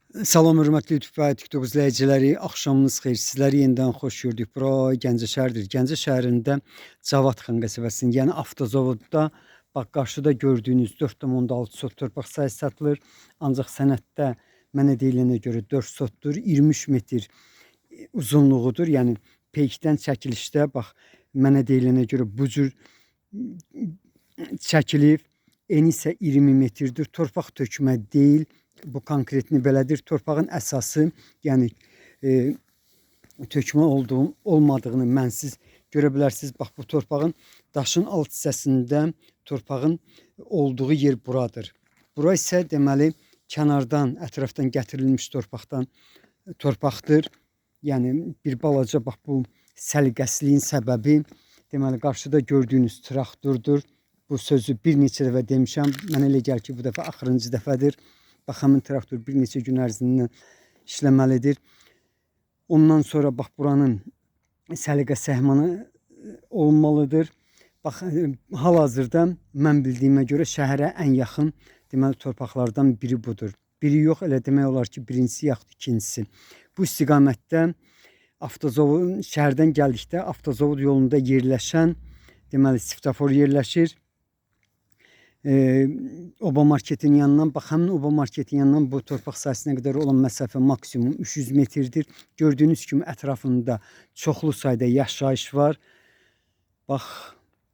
Salam hörmətli YouTube və TikTok izləyiciləri, axşamınız xeyir. Sizləri yenidən xoş gördük. Bura Gəncə şəhəridir. Gəncə şəhərində Cavadxan qəsəbəsinin, yəni avtozavodda bax qarşıda gördüyünüz 4,6 sot torpaq sahəsi satılır. Ancaq sənəddə mənə deyilənə görə 4 sotdur, 23 metr uzunluğudur. Yəni peykdən çəkilişdə bax mənə deyilənə görə bu cür çəkilib. Eni isə 20 metrdir. Torpaq tökmə deyil. Bu konkretini belədir. Torpağın əsası, yəni tökmə olmadığını mənsiz görə bilərsiniz. Bax bu torpağın daşın alt hissəsində torpağın olduğu yer buradır. Bura isə deməli kənardan, ətrafdan gətirilmiş torpaqdır. Yəni bir balaca bax bu səliqəsizliyin səbəbi deməli qarşıda gördüyünüz traktordur. Bu sözü bir neçə dəfə demişəm. Mənə elə gəlir ki, bu dəfə axırıncı dəfədir. Bax, həmin traktor bir neçə gün ərzində işləməlidir. Ondan sonra bax, buranın səliqə səhmanı olmalıdır. Bax, hal-hazırda mən bildiyimə görə şəhərə ən yaxın deməli torpaqlardan biri budur. Biri yox, elə demək olar ki, birincisi yaxud ikincisi. Bu istiqamətdə avtozavod şəhərdən gəldikdə avtozavod yolunda yerləşən deməli svetofor yerləşir. Oba marketin yanından, bax həmin oba marketin yanından bu torpaq sahəsinə qədər olan məsafə maksimum 300 metrdir. Gördüyünüz kimi ətrafında çoxlu sayda yaşayış var. Bax,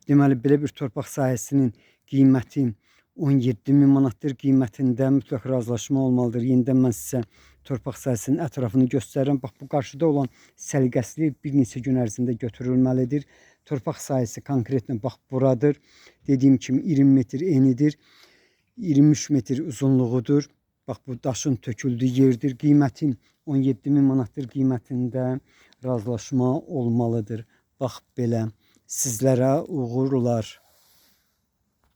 deməli belə bir torpaq sahəsinin qiyməti 17.000 manatdır. Qiymətində mütləq razılaşma olmalıdır. Yenidən mən sizə torpaq sahəsinin ətrafını göstərirəm. Bax, bu qarşıda olan səliqəsizlik bir neçə gün ərzində götürülməlidir. Torpaq sahəsi konkretlə bax buradır. Dediyim kimi 20 metr enidir. 23 metr uzunluğudur. Bax bu daşın töküldüyü yerdir. Qiymətin 17.000 manatdır. Qiymətində razılaşma olmalıdır. Bax belə. Sizlərə uğurlar.